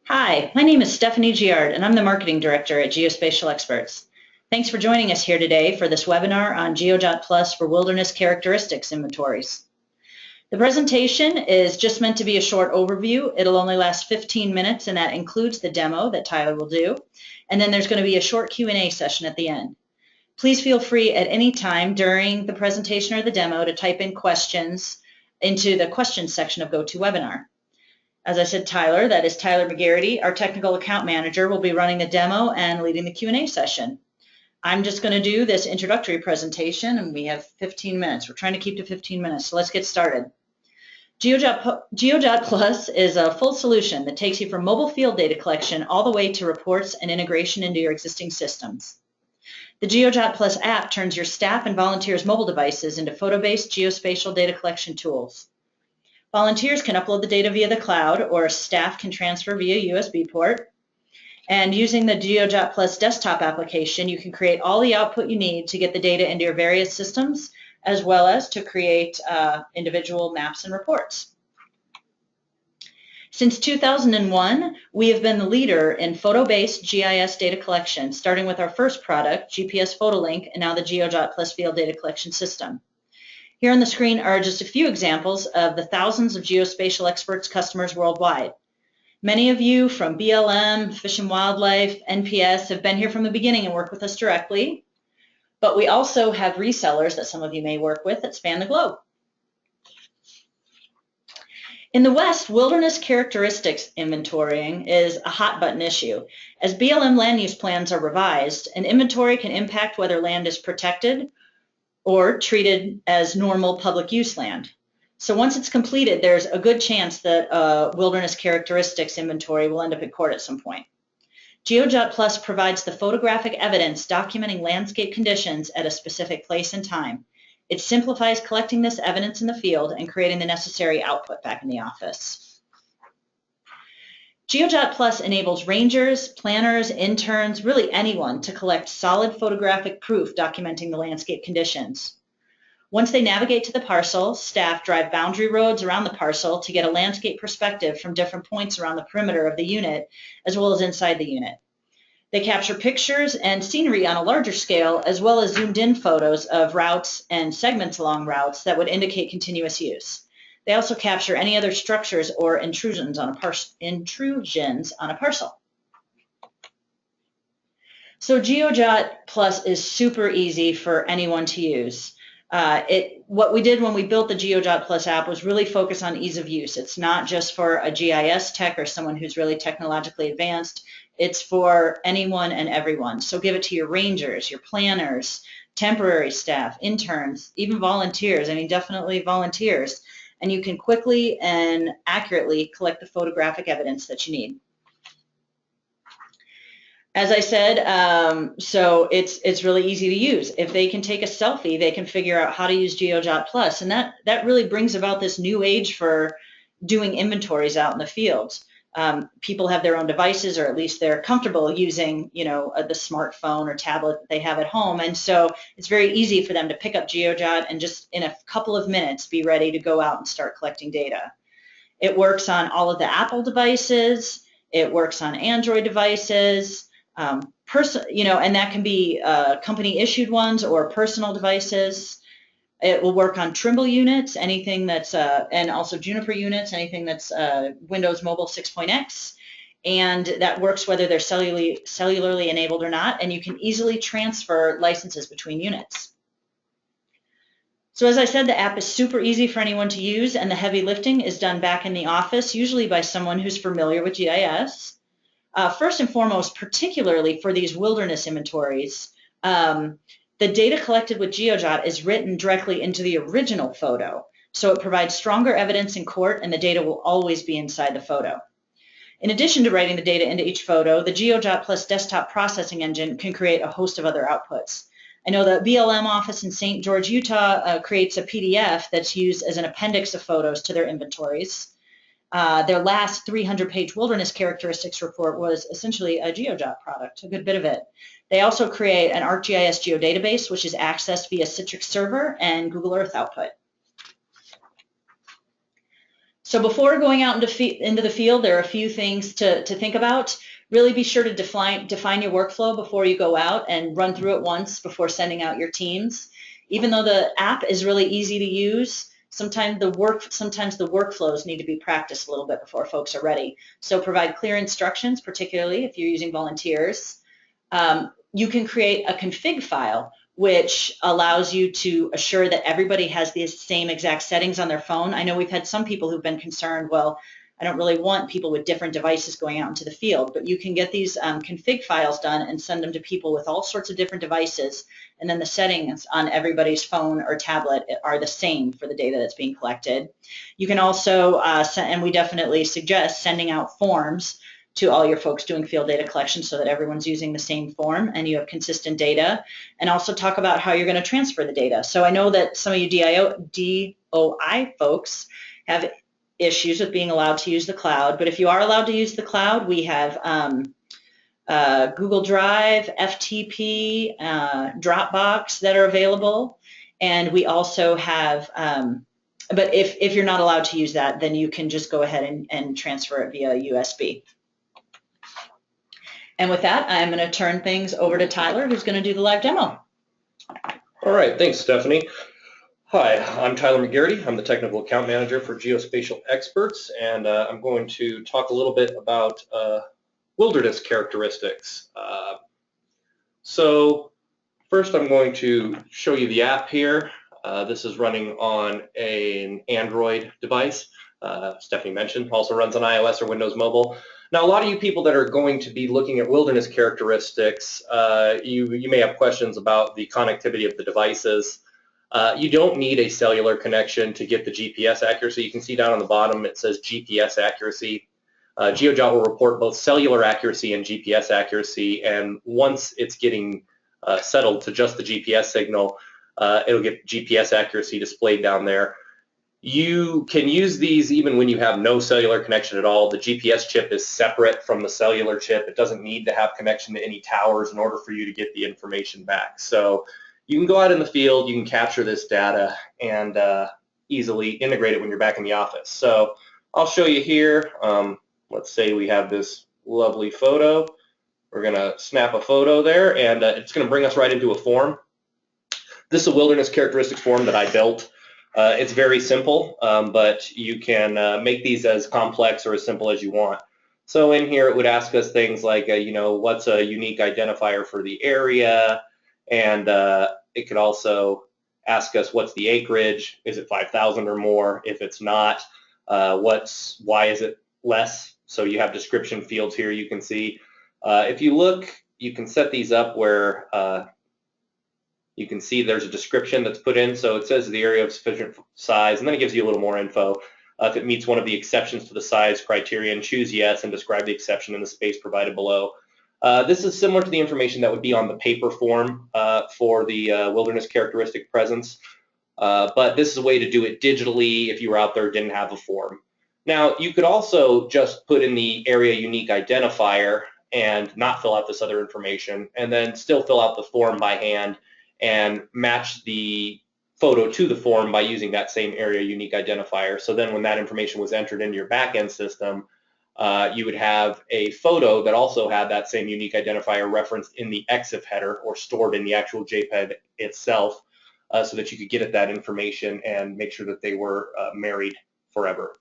Hi, my name is Stephanie Giard, and I'm the Marketing Director at Geospatial Experts. Thanks for joining us here today for this webinar on GeoJot Plus for wilderness characteristics inventories. The presentation is just meant to be a short overview. It'll only last 15 minutes, and that includes the demo that Tyler will do. And then there's going to be a short Q&A session at the end. Please feel free at any time during the presentation or the demo to type in questions into the questions section of GoToWebinar. As I said, Tyler, that is Tyler McGarity, our technical account manager, will be running the demo and leading the Q&A session. I'm just going to do this introductory presentation, and we have 15 minutes. We're trying to keep to 15 minutes, so let's get started. GeoJot Plus is a full solution that takes you from mobile field data collection all the way to reports and integration into your existing systems. The GeoJot Plus app turns your staff and volunteers' mobile devices into photo-based geospatial data collection tools. Volunteers can upload the data via the cloud, or staff can transfer via USB port. And using the GeoJot Plus desktop application, you can create all the output you need to get the data into your various systems, as well as to create individual maps and reports. Since 2001, we have been the leader in photo-based GIS data collection, starting with our first product, GPS PhotoLink, and now the GeoJot Plus field data collection system. Here on the screen are just a few examples of the thousands of geospatial experts customers worldwide. Many of you from BLM, Fish and Wildlife, NPS have been here from the beginning and work with us directly, but we also have resellers that some of you may work with that span the globe. In the West, wilderness characteristics inventorying is a hot button issue. As BLM land use plans are revised, an inventory can impact whether land is protected or treated as normal public use land. So once it's completed, there's a good chance that a wilderness characteristics inventory will end up in court at some point. GeoJot Plus provides the photographic evidence documenting landscape conditions at a specific place and time. It simplifies collecting this evidence in the field and creating the necessary output back in the office. GeoJot Plus enables rangers, planners, interns, really anyone to collect solid photographic proof documenting the landscape conditions. Once they navigate to the parcel, staff drive boundary roads around the parcel to get a landscape perspective from different points around the perimeter of the unit, as well as inside the unit. They capture pictures and scenery on a larger scale, as well as zoomed-in photos of routes and segments along routes that would indicate continuous use. They also capture any other structures or intrusions on a parcel. So GeoJot Plus is super easy for anyone to use. What we did when we built the GeoJot Plus app was really focus on ease of use. It's not just for a GIS tech or someone who's really technologically advanced. It's for anyone and everyone. So give it to your rangers, your planners, temporary staff, interns, even volunteers. I mean, definitely volunteers. And you can quickly and accurately collect the photographic evidence that you need. As I said, so it's really easy to use. If they can take a selfie, they can figure out how to use GeoJot Plus, and that really brings about this new age for doing inventories out in the fields. People have their own devices, or at least they're comfortable using, the smartphone or tablet that they have at home, and so it's very easy for them to pick up GeoJot and just in a couple of minutes be ready to go out and start collecting data. It works on all of the Apple devices. It works on Android devices. And that can be company-issued ones or personal devices. It will work on Trimble units, anything that's, and also Juniper units, anything that's Windows Mobile 6.x, and that works whether they're cellularly enabled or not, and you can easily transfer licenses between units. So as I said, the app is super easy for anyone to use, and the heavy lifting is done back in the office, usually by someone who's familiar with GIS. First and foremost, particularly for these wilderness inventories, the data collected with GeoJot is written directly into the original photo, so it provides stronger evidence in court, and the data will always be inside the photo. In addition to writing the data into each photo, the GeoJot Plus desktop processing engine can create a host of other outputs. I know the BLM office in St. George, Utah creates a PDF that's used as an appendix of photos to their inventories. Their last 300-page wilderness characteristics report was essentially a GeoJot product, a good bit of it. They also create an ArcGIS geodatabase, which is accessed via Citrix Server and Google Earth output. So before going out into the field, there are a few things to think about. Really be sure to define your workflow before you go out and run through it once before sending out your teams. Even though the app is really easy to use, sometimes the workflows need to be practiced a little bit before folks are ready. So provide clear instructions, particularly if you're using volunteers. You can create a config file, which allows you to assure that everybody has the same exact settings on their phone. I know we've had some people who've been concerned, well, I don't really want people with different devices going out into the field, but you can get these config files done and send them to people with all sorts of different devices, and then the settings on everybody's phone or tablet are the same for the data that's being collected. You can also, and we definitely suggest sending out forms to all your folks doing field data collection so that everyone's using the same form and you have consistent data, and also talk about how you're going to transfer the data. So I know that some of you DOI folks have issues with being allowed to use the cloud, but if you are allowed to use the cloud, we have Google Drive, FTP, Dropbox that are available, and we also have, but if you're not allowed to use that, then you can just go ahead and transfer it via USB. And with that, I'm going to turn things over to Tyler, who's going to do the live demo. All right, thanks, Stephanie. Hi, I'm Tyler McGarity. I'm the Technical Account Manager for Geospatial Experts, and I'm going to talk a little bit about wilderness characteristics. So first I'm going to show you the app here. This is running on an Android device. Stephanie mentioned, also runs on iOS or Windows Mobile. Now, a lot of you people that are going to be looking at wilderness characteristics, you may have questions about the connectivity of the devices. You don't need a cellular connection to get the GPS accuracy. You can see down on the bottom it says GPS accuracy. GeoJot will report both cellular accuracy and GPS accuracy, and once it's getting settled to just the GPS signal, it'll get GPS accuracy displayed down there. You can use these even when you have no cellular connection at all. The GPS chip is separate from the cellular chip. It doesn't need to have connection to any towers in order for you to get the information back. So you can go out in the field, you can capture this data and easily integrate it when you're back in the office. So I'll show you here. Let's say we have this lovely photo. We're going to snap a photo there, and it's going to bring us right into a form. This is a wilderness characteristics form that I built. It's very simple, but you can make these as complex or as simple as you want. So in here it would ask us things like, what's a unique identifier for the area, and it could also ask us what's the acreage, is it 5,000 or more? If it's not, why is it less? So you have description fields here you can see. If you look, you can set these up where you can see there's a description that's put in. So it says the area of sufficient size, and then it gives you a little more info. If it meets one of the exceptions to the size criterion, choose yes and describe the exception in the space provided below. This is similar to the information that would be on the paper form for the wilderness characteristic presence, but this is a way to do it digitally if you were out there didn't have a form. Now, you could also just put in the area unique identifier and not fill out this other information, and then still fill out the form by hand and match the photo to the form by using that same area unique identifier. So then when that information was entered into your backend system, you would have a photo that also had that same unique identifier referenced in the EXIF header or stored in the actual JPEG itself, so that you could get at that information and make sure that they were married forever.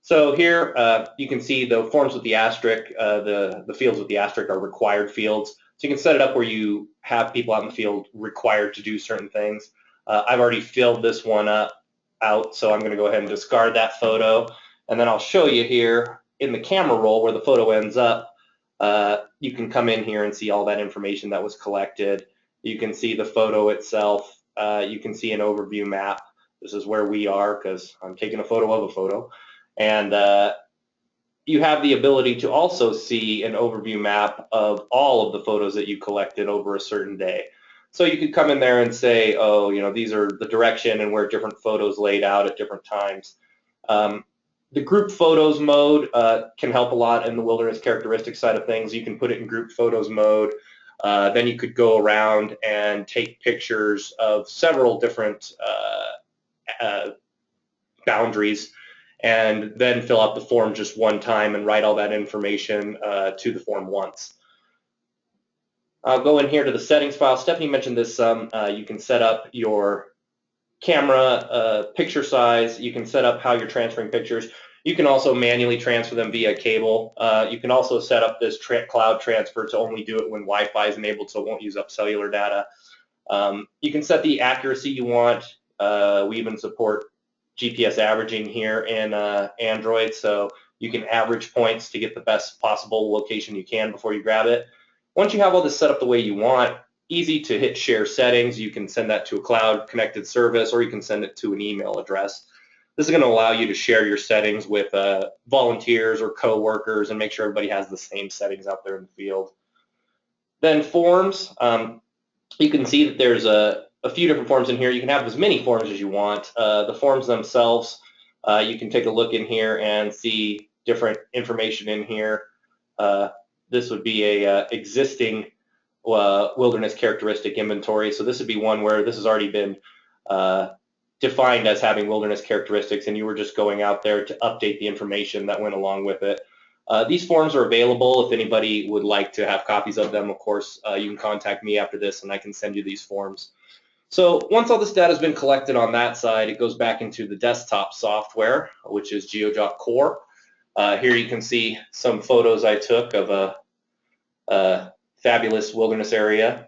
So here you can see the forms with the asterisk, the fields with the asterisk are required fields. So you can set it up where you have people out in the field required to do certain things. I've already filled this one out, so I'm going to go ahead and discard that photo. And then I'll show you here in the camera roll where the photo ends up. You can come in here and see all that information that was collected. You can see the photo itself. You can see an overview map. This is where we are because I'm taking a photo of a photo. And you have the ability to also see an overview map of all of the photos that you collected over a certain day. So you could come in there and say, oh, these are the direction and where different photos laid out at different times. The group photos mode can help a lot in the wilderness characteristics side of things. You can put it in group photos mode. Then you could go around and take pictures of several different boundaries and then fill out the form just one time and write all that information to the form once. I'll go in here to the settings file. Stephanie mentioned this some. You can set up your camera picture size. You can set up how you're transferring pictures. You can also manually transfer them via cable. You can also set up this cloud transfer to only do it when Wi-Fi is enabled, so it won't use up cellular data. You can set the accuracy you want. We even support GPS averaging here in Android, so you can average points to get the best possible location you can before you grab it. Once you have all this set up the way you want, easy to hit share settings. You can send that to a cloud connected service, or you can send it to an email address. This is going to allow you to share your settings with volunteers or co-workers and make sure everybody has the same settings out there in the field. Then forms. You can see that there's a few different forms in here. You can have as many forms as you want. The forms themselves, you can take a look in here and see different information in here. This would be a existing wilderness characteristic inventory. So this would be one where this has already been defined as having wilderness characteristics, and you were just going out there to update the information that went along with it. These forms are available if anybody would like to have copies of them. Of course, you can contact me after this and I can send you these forms. So once all this data has been collected on that side, it goes back into the desktop software, which is GeoJot Core. Here you can see some photos I took of a fabulous wilderness area.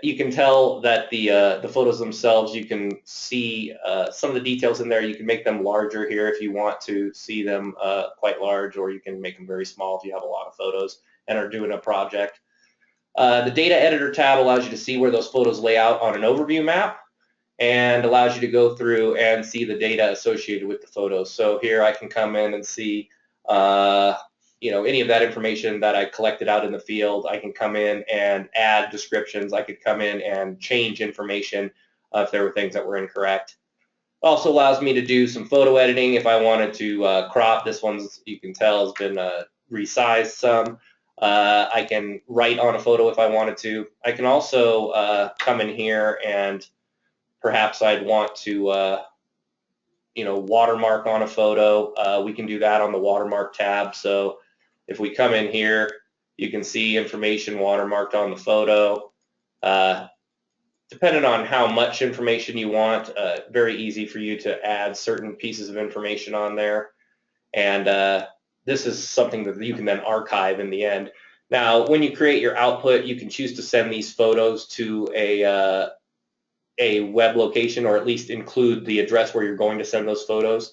You can tell that the photos themselves, you can see some of the details in there. You can make them larger here if you want to see them quite large, or you can make them very small if you have a lot of photos and are doing a project. The data editor tab allows you to see where those photos lay out on an overview map, and allows you to go through and see the data associated with the photos. So here I can come in and see any of that information that I collected out in the field. I can come in and add descriptions. I could come in and change information if there were things that were incorrect. It also allows me to do some photo editing if I wanted to crop. This one's, you can tell, has been resized some. I can write on a photo if I wanted to. I can also come in here and perhaps I'd want to watermark on a photo. We can do that on the Watermark tab. So if we come in here, you can see information watermarked on the photo. Depending on how much information you want, very easy for you to add certain pieces of information on there. And this is something that you can then archive in the end. Now, when you create your output, you can choose to send these photos to a web location, or at least include the address where you're going to send those photos.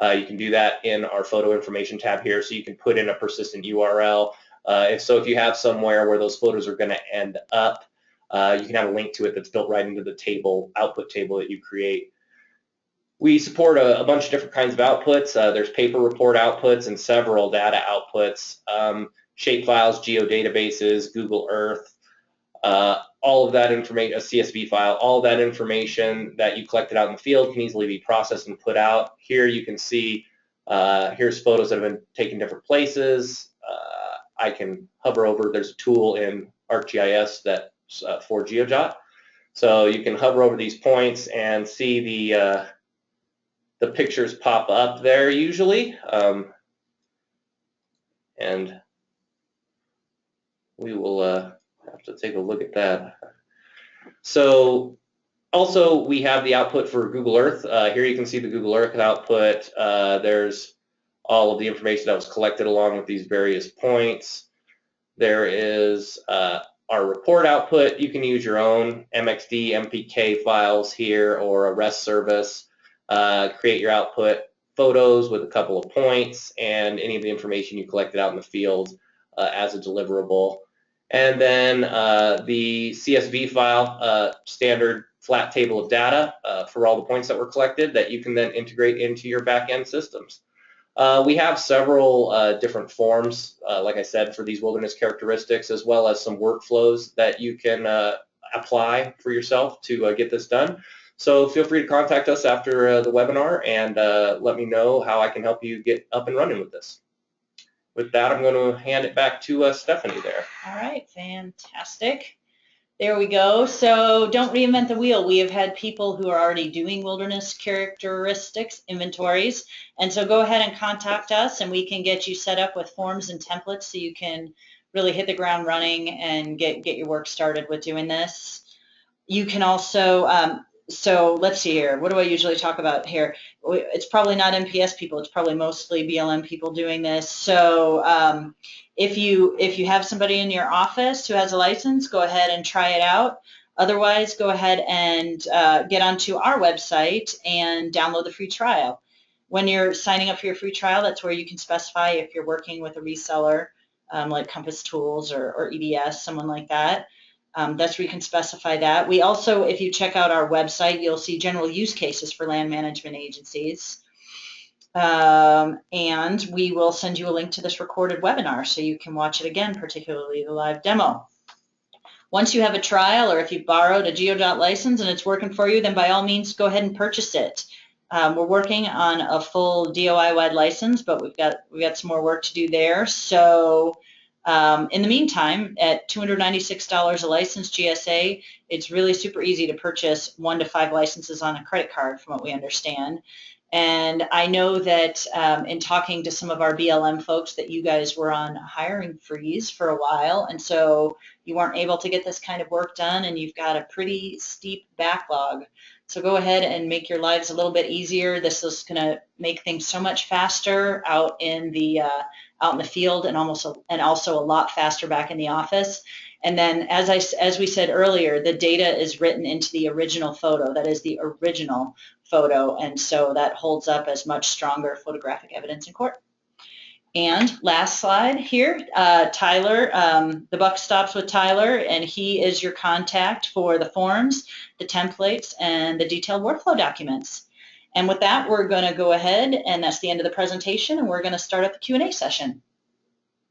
You can do that in our photo information tab here, so you can put in a persistent URL. If you have somewhere where those photos are going to end up, you can have a link to it that's built right into the table, output table that you create. We support a bunch of different kinds of outputs. There's paper report outputs and several data outputs, shape files, geodatabases, Google Earth, all of that information, a CSV file, all of that information that you collected out in the field can easily be processed and put out. Here you can see, here's photos that have been taken different places. I can hover over, there's a tool in ArcGIS that's for GeoJot. So you can hover over these points and see the pictures pop up there usually. And we will have to take a look at that. So also we have the output for Google Earth. Here you can see the Google Earth output. There's all of the information that was collected along with these various points. There is our report output. You can use your own MXD, MPK files here, or a REST service. Create your output photos with a couple of points and any of the information you collected out in the field as a deliverable. And then the CSV file, standard flat table of data for all the points that were collected that you can then integrate into your back-end systems. We have several different forms, like I said, for these wilderness characteristics, as well as some workflows that you can apply for yourself to get this done. So feel free to contact us after the webinar and let me know how I can help you get up and running with this. With that, I'm going to hand it back to Stephanie there. All right, fantastic. There we go. So don't reinvent the wheel. We have had people who are already doing wilderness characteristics inventories. And so go ahead and contact us and we can get you set up with forms and templates so you can really hit the ground running and get your work started with doing this. You can also, so let's see here. What do I usually talk about here? It's probably not NPS people. It's probably mostly BLM people doing this. So if you have somebody in your office who has a license, go ahead and try it out. Otherwise, go ahead and get onto our website and download the free trial. When you're signing up for your free trial, that's where you can specify if you're working with a reseller like Compass Tools or EDS, someone like that. That's where you can specify that. We also, if you check out our website, you'll see general use cases for land management agencies. And we will send you a link to this recorded webinar so you can watch it again, particularly the live demo. Once you have a trial or if you've borrowed a GeoJot license and it's working for you, then by all means go ahead and purchase it. We're working on a full DOI-wide license, but we've got some more work to do there. So in the meantime, at $296 a license GSA, it's really super easy to purchase 1 to 5 licenses on a credit card from what we understand. And I know that in talking to some of our BLM folks that you guys were on a hiring freeze for a while, and so you weren't able to get this kind of work done, and you've got a pretty steep backlog. So go ahead and make your lives a little bit easier. This is going to make things so much faster out in the field, and also a lot faster back in the office. And then, as we said earlier, the data is written into the original photo. That is the original photo, and so that holds up as much stronger photographic evidence in court. And last slide here, Tyler, the buck stops with Tyler, and he is your contact for the forms, the templates, and the detailed workflow documents. And with that, we're going to go ahead, and that's the end of the presentation, and we're going to start up the Q&A session.